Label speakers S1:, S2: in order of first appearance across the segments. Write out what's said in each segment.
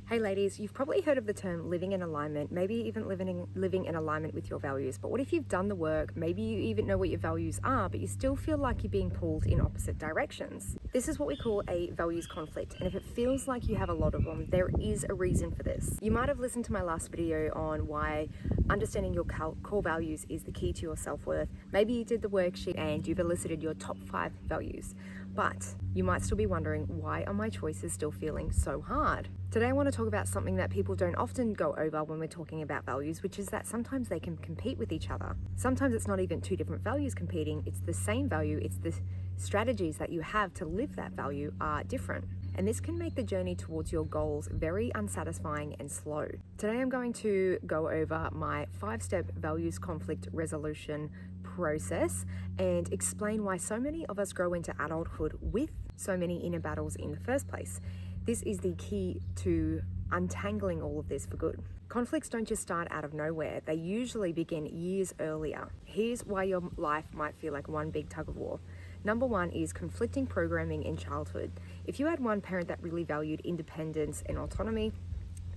S1: Hey ladies, you've probably heard of the term living in alignment, maybe even living in alignment with your values. But what if you've done the work, maybe you even know what your values are, but you still feel like you're being pulled in opposite directions? This is what we call a values conflict. And if it feels like you have a lot of them, there is a reason for this. You might have listened to my last video on why understanding your core values is the key to your self-worth. Maybe you did the worksheet and you've elicited your top 5 values. But you might still be wondering, why are my choices still feeling so hard? Today I want to talk about something that people don't often go over when we're talking about values, which is that sometimes they can compete with each other. Sometimes it's not even two different values competing, it's the same value, it's the strategies that you have to live that value are different. And this can make the journey towards your goals very unsatisfying and slow. Today I'm going to go over my 5-step values conflict resolution process and explain why so many of us grow into adulthood with so many inner battles in the first place. This is the key to untangling all of this for good. Conflicts don't just start out of nowhere. They usually begin years earlier. Here's why your life might feel like one big tug-of-war. Number 1 is conflicting programming in childhood. If you had one parent that really valued independence and autonomy,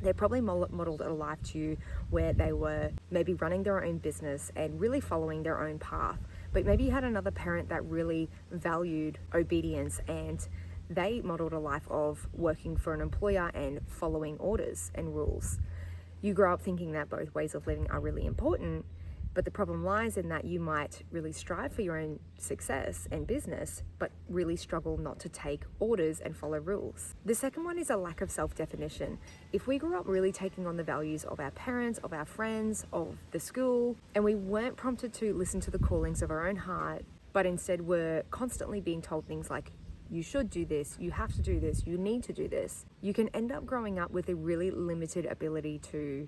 S1: they probably modeled a life to you where they were maybe running their own business and really following their own path. But maybe you had another parent that really valued obedience and they modeled a life of working for an employer and following orders and rules. You grow up thinking that both ways of living are really important, but the problem lies in that you might really strive for your own success and business, but really struggle not to take orders and follow rules. The second one is a lack of self-definition. If we grew up really taking on the values of our parents, of our friends, of the school, and we weren't prompted to listen to the callings of our own heart, but instead were constantly being told things like, you should do this, you have to do this, you need to do this, you can end up growing up with a really limited ability to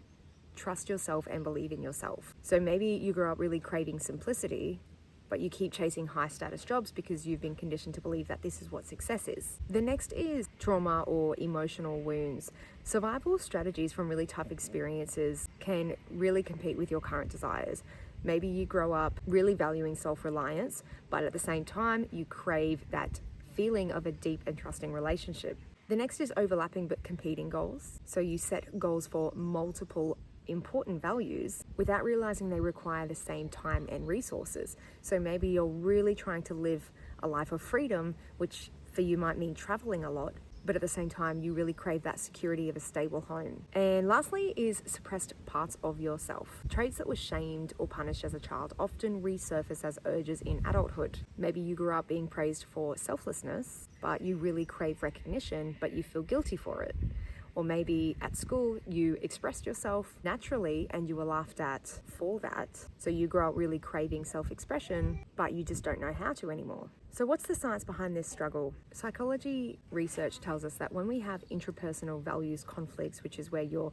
S1: trust yourself and believe in yourself. So maybe you grew up really craving simplicity, but you keep chasing high status jobs because you've been conditioned to believe that this is what success is. The next is trauma or emotional wounds. Survival strategies from really tough experiences can really compete with your current desires. Maybe you grow up really valuing self-reliance, but at the same time, you crave that feeling of a deep and trusting relationship. The next is overlapping but competing goals. So you set goals for multiple important values without realizing they require the same time and resources. So maybe you're really trying to live a life of freedom, which for you might mean traveling a lot, but at the same time, you really crave that security of a stable home. And lastly is suppressed parts of yourself. Traits that were shamed or punished as a child often resurface as urges in adulthood. Maybe you grew up being praised for selflessness, but you really crave recognition, but you feel guilty for it. Or maybe at school, you expressed yourself naturally and you were laughed at for that. So you grow up really craving self-expression, but you just don't know how to anymore. So what's the science behind this struggle? Psychology research tells us that when we have intrapersonal values conflicts, which is where you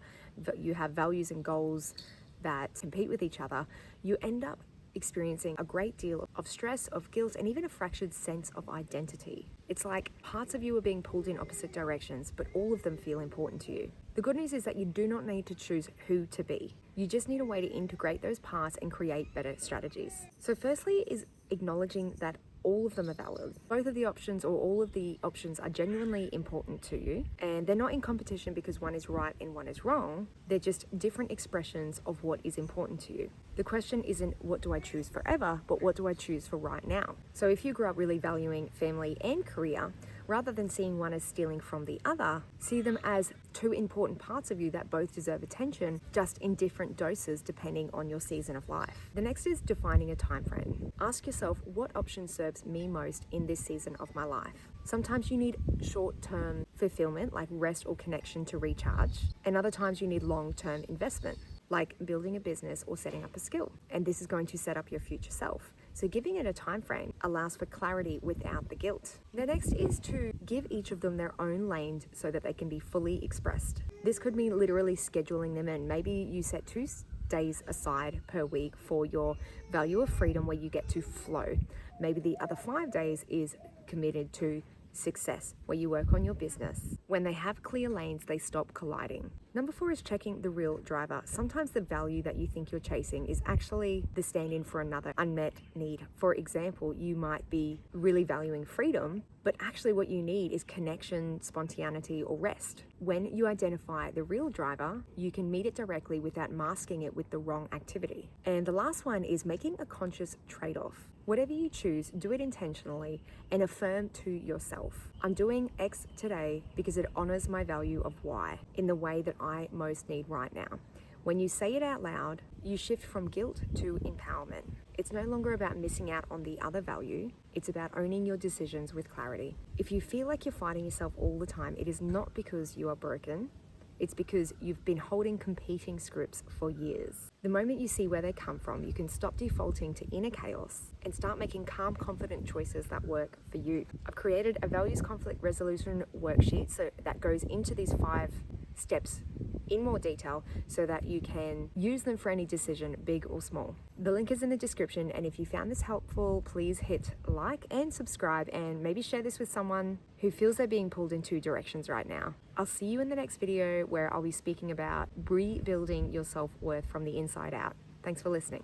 S1: have values and goals that compete with each other, you end up experiencing a great deal of stress, of guilt, and even a fractured sense of identity. It's like parts of you are being pulled in opposite directions, but all of them feel important to you. The good news is that you do not need to choose who to be. You just need a way to integrate those parts and create better strategies. So firstly is acknowledging that all of them are valid. Both of the options or all of the options are genuinely important to you, and they're not in competition because one is right and one is wrong. They're just different expressions of what is important to you. The question isn't what do I choose forever, but what do I choose for right now? So if you grew up really valuing family and career, rather than seeing one as stealing from the other, see them as two important parts of you that both deserve attention, just in different doses depending on your season of life. The next is defining a time frame. Ask yourself, what option serves me most in this season of my life? Sometimes you need short-term fulfillment, like rest or connection to recharge, and other times you need long-term investment, like building a business or setting up a skill. And this is going to set up your future self. So giving it a time frame allows for clarity without the guilt. The next is to give each of them their own lane so that they can be fully expressed. This could mean literally scheduling them in. Maybe you set 2 days aside per week for your value of freedom where you get to flow. Maybe the other 5 days is committed to success, where you work on your business. When they have clear lanes, they stop colliding. Number 4 is checking the real driver. Sometimes the value that you think you're chasing is actually the stand-in for another unmet need. For example, you might be really valuing freedom, but actually what you need is connection, spontaneity, or rest. When you identify the real driver, you can meet it directly without masking it with the wrong activity. And the last one is making a conscious trade-off. Whatever you choose, do it intentionally and affirm to yourself, I'm doing X today because it honors my value of Y in the way that I most need right now. When you say it out loud, you shift from guilt to empowerment. It's no longer about missing out on the other value, it's about owning your decisions with clarity. If you feel like you're fighting yourself all the time, it is not because you are broken, it's because you've been holding competing scripts for years. The moment you see where they come from, you can stop defaulting to inner chaos and start making calm, confident choices that work for you. I've created a values conflict resolution worksheet so that goes into these 5 steps in more detail so that you can use them for any decision, big or small. The link is in the description, and if you found this helpful, please hit like and subscribe, and maybe share this with someone who feels they're being pulled in 2 directions right now. I'll see you in the next video where I'll be speaking about rebuilding your self-worth from the inside out. Thanks for listening.